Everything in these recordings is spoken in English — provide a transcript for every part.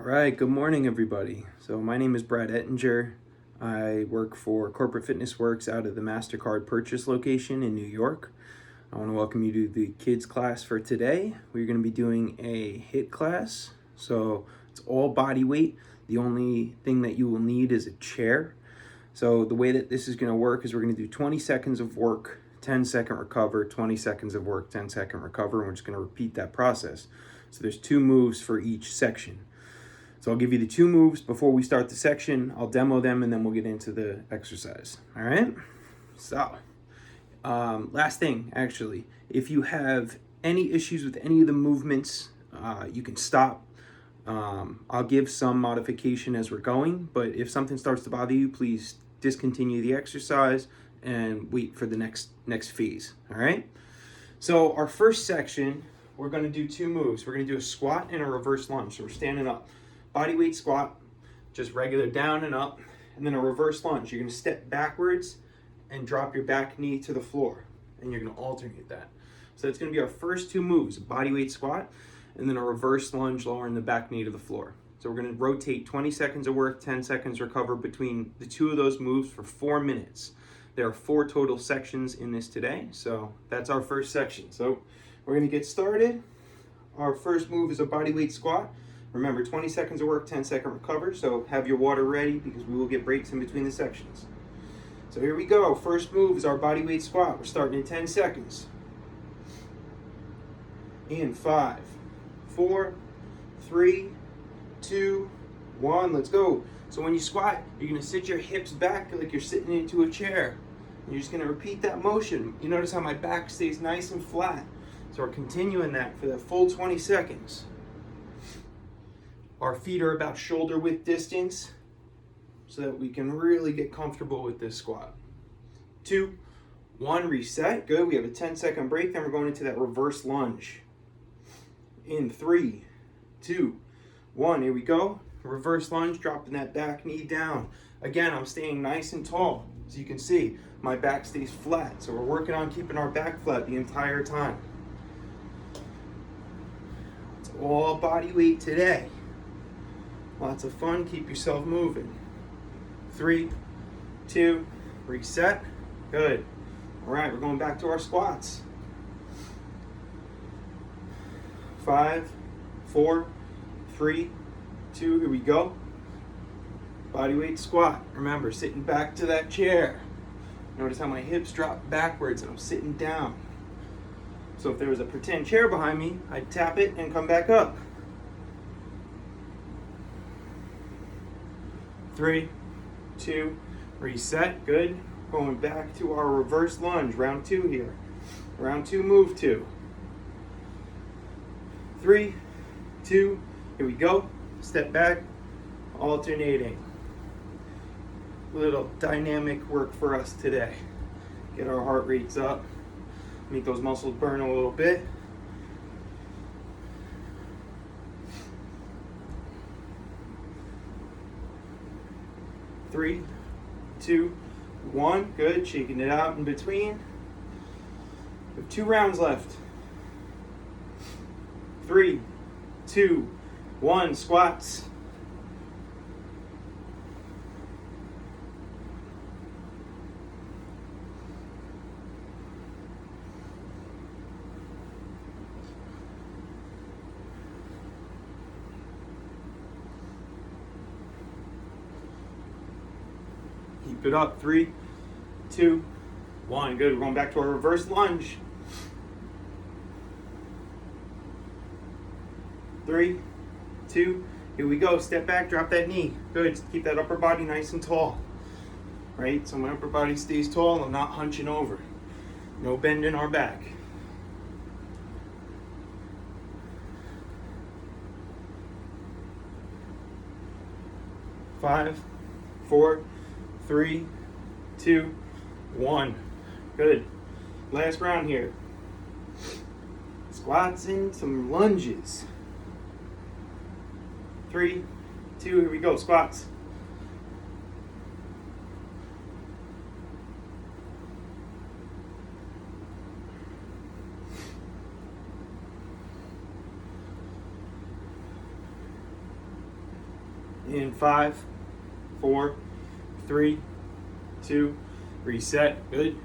All right, good morning, everybody. So my name is Brad Ettinger. I work for Corporate Fitness Works out of the MasterCard purchase location in New York. I want to welcome you to the kids class for today. We're going to be doing a HIIT class. So it's all body weight. The only thing that you will need is a chair. So the way that this is going to work is we're going to do 20 seconds of work, 10-second recover, 20 seconds of work, 10-second recover, and we're just going to repeat that process. So there's 2 moves for each section. So I'll give you the 2 moves before we start the section. I'll demo them and then we'll get into the exercise. All right? So, last thing, actually, if you have any issues with any of the movements, you can stop. I'll give some modification as we're going, but if something starts to bother you, please discontinue the exercise and wait for the next phase. All right? So our first section, we're going to do 2 moves. We're going to do a squat and a reverse lunge. So we're standing up. Body weight squat, just regular down and up, and then a reverse lunge. You're going to step backwards and drop your back knee to the floor, and you're going to alternate that. So that's going to be our first 2 moves, a body weight squat, and then a reverse lunge lowering the back knee to the floor. So we're going to rotate 20 seconds of work, 10 seconds recover between the 2 of those moves for 4 minutes. There are 4 total sections in this today, so that's our first section. So we're going to get started. Our first move is a body weight squat. Remember, 20 seconds of work, 10-second recover, so have your water ready because we will get breaks in between the sections. So here we go. First move is our body weight squat. We're starting in 10 seconds. In 5, 4, 3, 2, 1, let's go. So when you squat, you're going to sit your hips back like you're sitting into a chair. And you're just going to repeat that motion. You notice how my back stays nice and flat. So we're continuing that for the full 20 seconds. Our feet are about shoulder width distance so that we can really get comfortable with this squat. 2, 1, reset. Good. We have a 10-second break. Then we're going into that reverse lunge. In 3, 2, 1. Here we go. Reverse lunge, dropping that back knee down. Again, I'm staying nice and tall. As you can see, my back stays flat. So we're working on keeping our back flat the entire time. It's all body weight today. Lots of fun, keep yourself moving. 3, 2, reset. Good. All right, we're going back to our squats. 5, 4, 3, 2, here we go. Body weight squat. Remember, sitting back to that chair. Notice how my hips drop backwards and I'm sitting down. So if there was a pretend chair behind me, I'd tap it and come back up. 3, 2, reset. Good. Going back to our reverse lunge, round 2 here. Round 2, move 2. 3, 2, here we go. Step back, alternating. Little dynamic work for us today. Get our heart rates up, make those muscles burn a little bit. Three, 2, 1. Good. Shaking it out in between. We have 2 rounds left. 3, 2, 1. Squats. Keep it up. 3, 2, 1. Good. We're going back to our reverse lunge. 3, 2, here we go. Step back, drop that knee. Good. Keep that upper body nice and tall. Right? So my upper body stays tall. I'm not hunching over. No bend in our back. 5, 4, 3, 2, 1. Good. Last round here. Squats and some lunges. 3, 2, here we go. Squats. In 5, 4, 3, 2, reset. Good.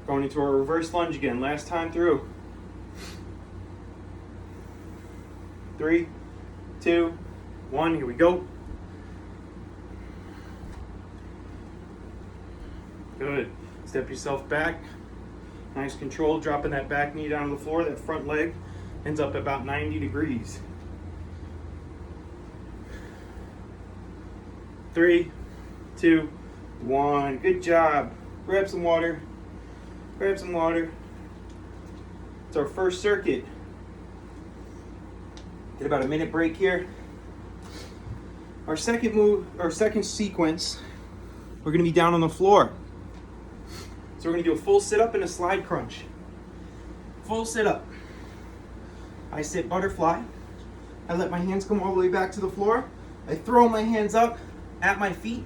Going into our reverse lunge again. Last time through. 3, 2, 1. Here we go. Good. Step yourself back. Nice control, dropping that back knee down on the floor. That front leg ends up about 90 degrees. 3, 2, 1. Good job. Grab some water. Grab some water. It's our first circuit. Get about a minute break here. Our second move, our second sequence, we're going to be down on the floor. So we're going to do a full sit-up and a slide crunch. Full sit-up. I sit butterfly. I let my hands come all the way back to the floor. I throw my hands up at my feet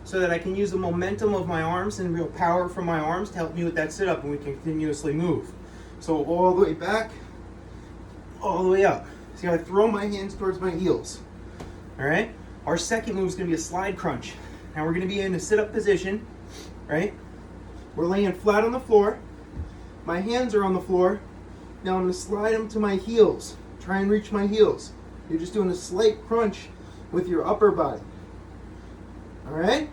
so that I can use the momentum of my arms and real power from my arms to help me with that sit-up, and we can continuously move. So all the way back, all the way up. See how I throw my hands towards my heels. All right? Our second move is going to be a slide crunch. Now we're going to be in a sit-up position, right? We're laying flat on the floor. My hands are on the floor. Now I'm going to slide them to my heels. Try and reach my heels. You're just doing a slight crunch with your upper body. All right?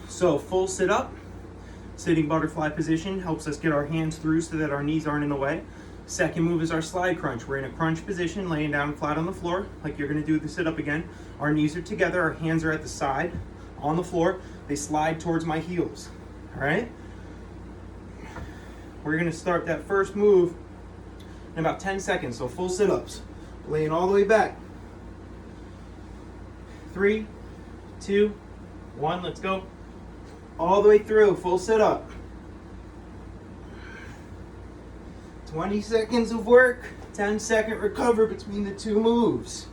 So full sit up. Sitting butterfly position helps us get our hands through so that our knees aren't in the way. Second move is our slide crunch. We're in a crunch position, laying down flat on the floor, like you're going to do the sit up again. Our knees are together. Our hands are at the side on the floor. They slide towards my heels. All right? We're going to start that first move in about 10 seconds. So full sit-ups. Laying all the way back. 3, 2, 1. Let's go. All the way through. Full sit-up. 20 seconds of work. 10-second recover between the two moves.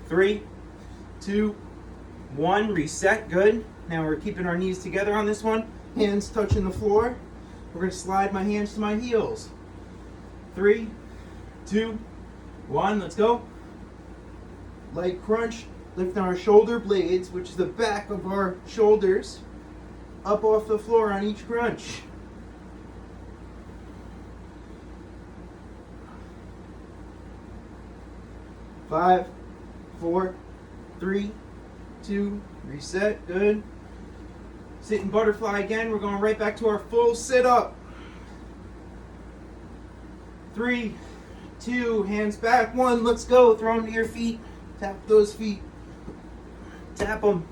Three, 2, 1, reset. Good. Now we're keeping our knees together on this one. Hands touching the floor. We're going to slide my hands to my heels. 3, 2, 1, let's go. Light crunch. Lifting our shoulder blades, which is the back of our shoulders, up off the floor on each crunch. 5, 4, 3, 2, reset. Good. Sitting butterfly again. We're going right back to our full sit up. 3, 2, hands back. 1, let's go. Throw them to your feet. Tap those feet. Tap them.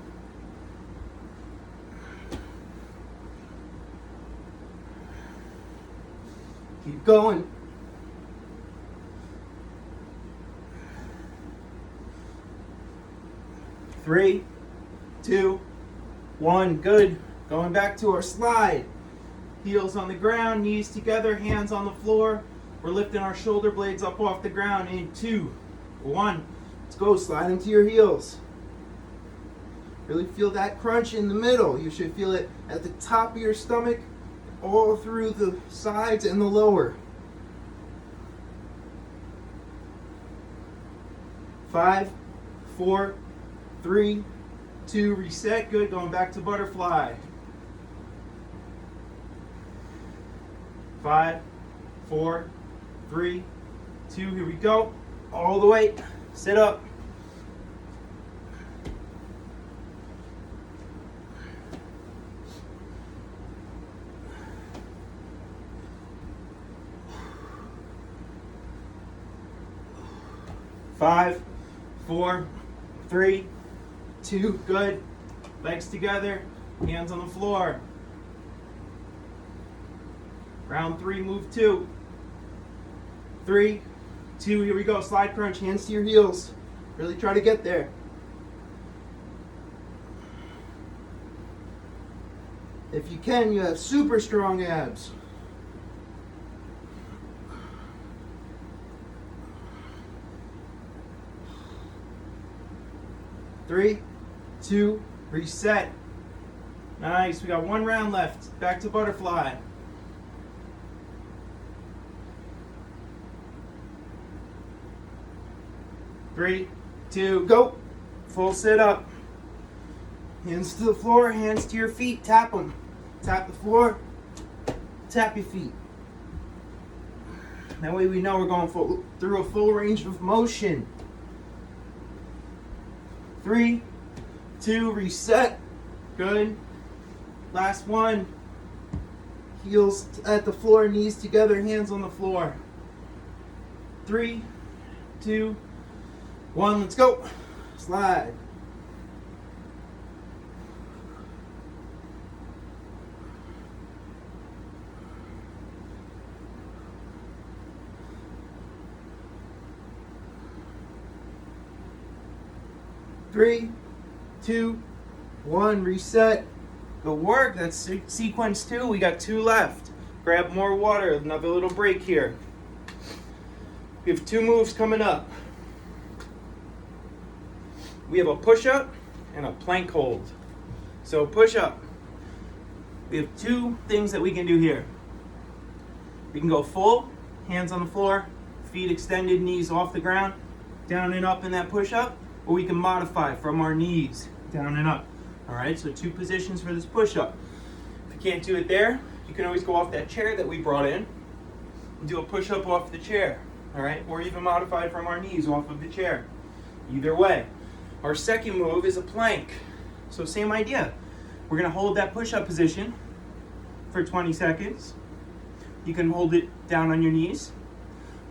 Keep going. 3, 2, 1. Good. Going back to our slide. Heels on the ground, knees together, hands on the floor. We're lifting our shoulder blades up off the ground in 2, 1. Let's go. Slide into your heels. Really feel that crunch in the middle. You should feel it at the top of your stomach, all through the sides and the lower. 5, 4, 3, 2, reset. Good. Going back to butterfly. 5, 4, 3, 2. Here we go. All the way. Sit up. Five, 4, 3, 2, good. Legs together, hands on the floor. Round 3, move 2. 3, 2, here we go. Slide crunch, hands to your heels. Really try to get there. If you can, you have super strong abs. 3, 2, reset. Nice. We got 1 round left. Back to butterfly. 3, 2, go. Full sit up. Hands to the floor, hands to your feet, tap them. Tap the floor, tap your feet. That way we know we're going through a full range of motion. 3, 2, reset. Good. Last one. Heels at the floor, knees together, hands on the floor. 3, 2, 1, let's go. Slide. Three, 2, 1, reset. Good work. That's sequence 2. We got 2 left. Grab more water. Another little break here. We have 2 moves coming up. We have a push-up and a plank hold. So push-up. We have 2 things that we can do here. We can go full, hands on the floor, feet extended, knees off the ground, down and up in that push-up. Or we can modify from our knees down and up. All right, so 2 positions for this push-up. If you can't do it there, you can always go off that chair that we brought in and do a push-up off the chair. All right, or even modify from our knees off of the chair. Either way. Our second move is a plank. So same idea. We're gonna hold that push-up position for 20 seconds. You can hold it down on your knees,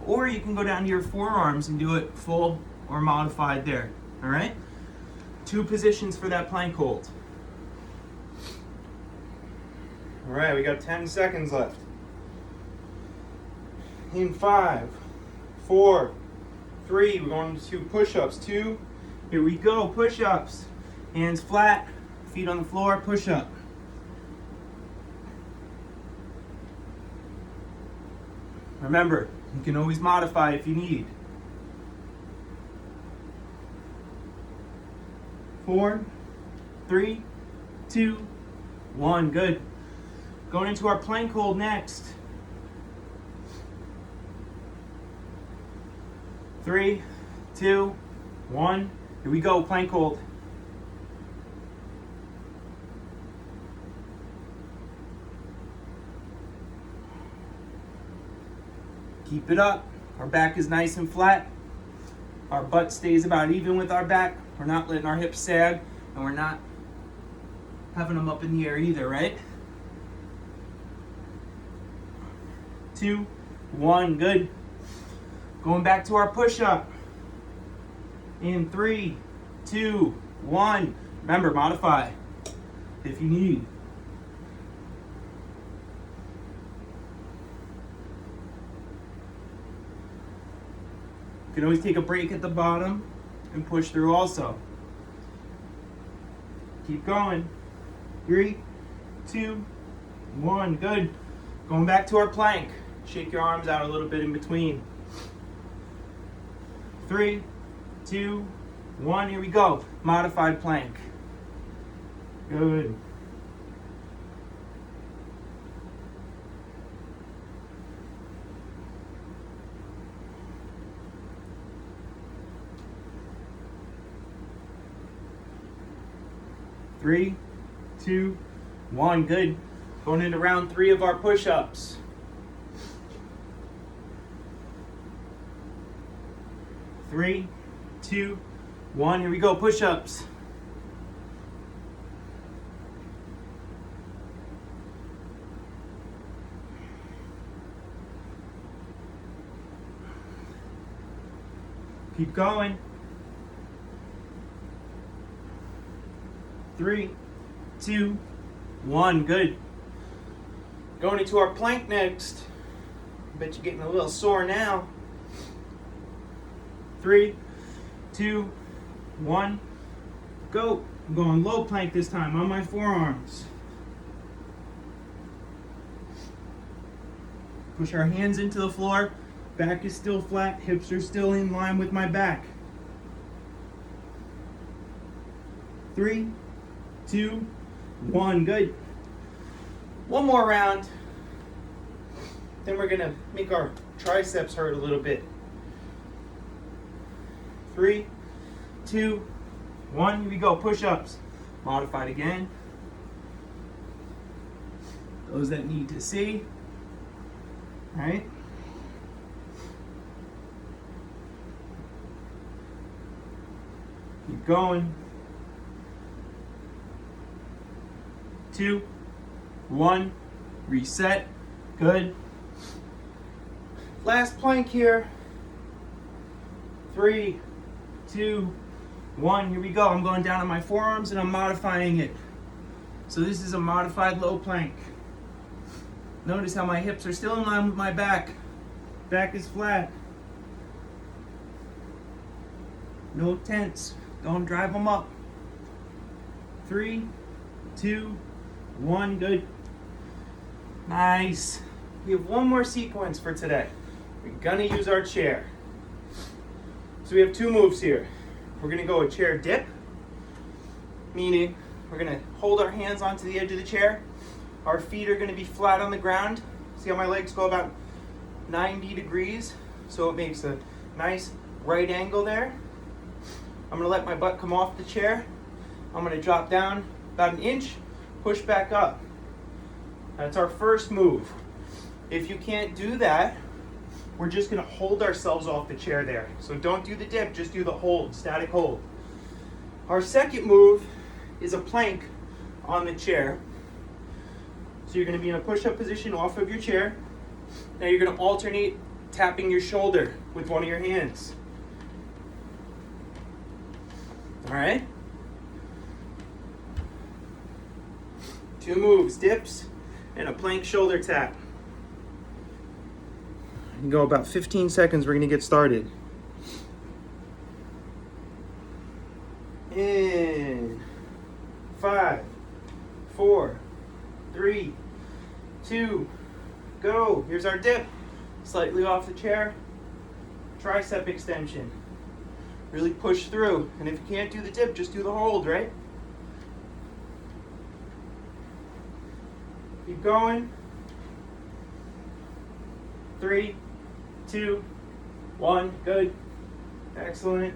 or you can go down to your forearms and do it full or modified there. All right? 2 positions for that plank hold. All right, we got 10 seconds left. In 5, 4, 3, we're going to push-ups. 2, here we go, push-ups. Hands flat, feet on the floor, push-up. Remember, you can always modify if you need. 4, 3, 2, 1. Good. Going into our plank hold next. 3, 2, 1. Here we go, plank hold. Keep it up. Our back is nice and flat. Our butt stays about even with our back. We're not letting our hips sag, and we're not having them up in the air either, right? 2, 1, good. Going back to our push-up. In 3, 2, 1. Remember, modify if you need. You can always take a break at the bottom and push through also. Keep going. 3, 2, 1. Good. Going back to our plank. Shake your arms out a little bit in between. 3, 2, 1. Here we go. Modified plank. Good. Three, 2, 1. Good. Going into round 3 of our push-ups. 3, 2, 1. Here we go. Push-ups. Keep going. 3, 2, 1. Good. Going into our plank next. I bet you're getting a little sore now. 3, 2, 1. Go. I'm going low plank this time on my forearms. Push our hands into the floor. Back is still flat. Hips are still in line with my back. 3, 2, 1. Good. One more round. Then we're going to make our triceps hurt a little bit. 3, 2, 1. Here we go. Push-ups. Modified again. Those that need to see. All right. Keep going. 2, 1. Reset. Good. Last plank here. 3, 2, 1. Here we go. I'm going down on my forearms and I'm modifying it. So this is a modified low plank. Notice how my hips are still in line with my back. Back is flat. No tense. Don't drive them up. 3, 2, 1. Good. Nice. We have one more sequence for today. We're gonna use our chair. So we have 2 moves here. We're gonna go a chair dip, meaning we're gonna hold our hands onto the edge of the chair. Our feet are gonna be flat on the ground. See how my legs go about 90 degrees? So it makes a nice right angle there. I'm gonna let my butt come off the chair. I'm gonna drop down about 1 inch, push back up. That's our first move. If you can't do that, we're just gonna hold ourselves off the chair there. So don't do the dip, just do the hold, static hold. Our second move is a plank on the chair. So you're gonna be in a push-up position off of your chair. Now you're gonna alternate tapping your shoulder with one of your hands. All right? 2 moves, dips and a plank shoulder tap. You can go about 15 seconds, we're gonna get started. In 5, 4, 3, 2, go. Here's our dip. Slightly off the chair. Tricep extension. Really push through. And if you can't do the dip, just do the hold, right? Keep going. 3, 2, 1. Good. Excellent.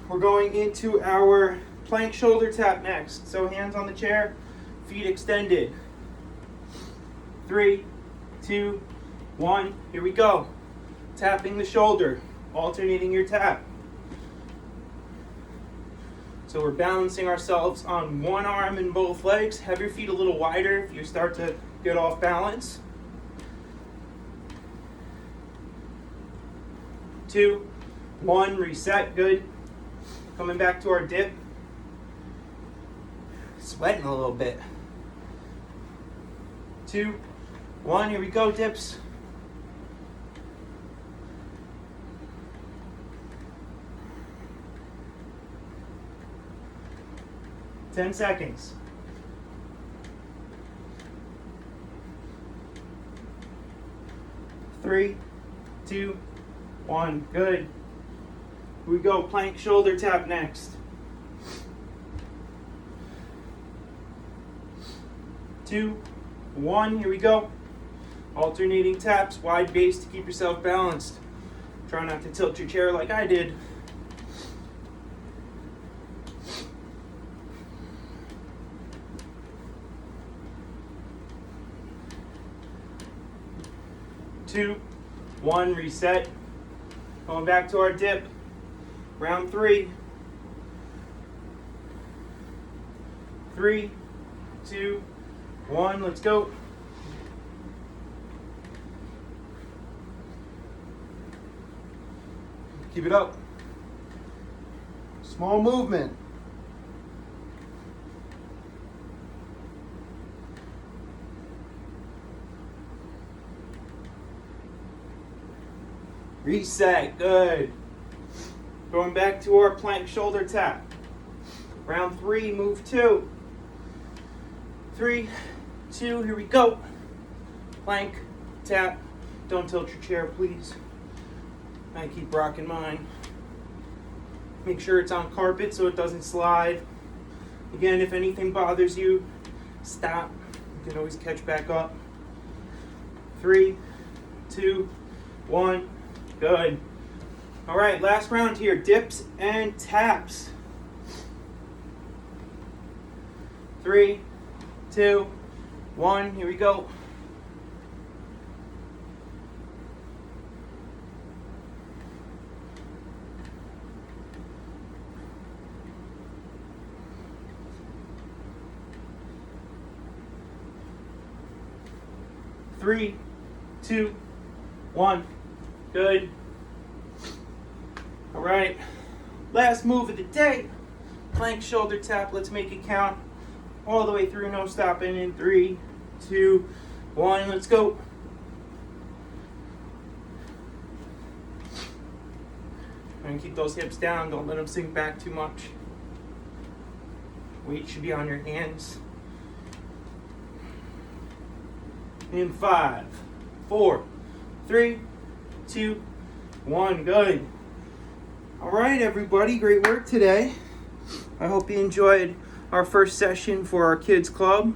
We're going into our plank shoulder tap next. So hands on the chair, feet extended. 3, 2, 1. Here we go. Tapping the shoulder, alternating your tap. So we're balancing ourselves on one arm and both legs. Have your feet a little wider if you start to get off balance. 2, 1, reset, good. Coming back to our dip. Sweating a little bit. 2, 1, here we go, dips. Ten seconds. 3, 2, 1, good. Here we go, plank shoulder tap next. 2, 1, here we go. Alternating taps, wide base to keep yourself balanced. Try not to tilt your chair like I did. 2, 1, reset. Going back to our dip. Round 3. 3, 2, 1, let's go. Keep it up. Small movement. Reset, good. Going back to our plank shoulder tap. Round 3, move 2. 3, 2, here we go. Plank, tap. Don't tilt your chair, please. I keep rocking mine. Make sure it's on carpet so it doesn't slide. Again, if anything bothers you, stop. You can always catch back up. 3, 2, 1, good. All right, last round here, dips and taps. 3, 2, 1, here we go. Three, 2, 1, good. All right, last move of the day, plank shoulder tap. Let's make it count all the way through, no stopping. In 3, 2, 1, let's go. And keep those hips down, don't let them sink back too much. Weight should be on your hands. In 5, 4, 3, 2, 1, good. All right, everybody, great work today. I hope you enjoyed our first session for our kids club.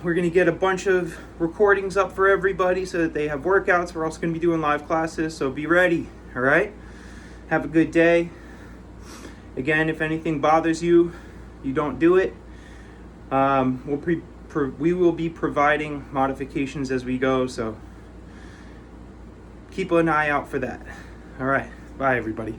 We're gonna get a bunch of recordings up for everybody so that they have workouts. We're also gonna be doing live classes, so be ready, all right? Have a good day. Again, if anything bothers you, you don't do it. We will be providing modifications as we go, so keep an eye out for that. All right, bye everybody.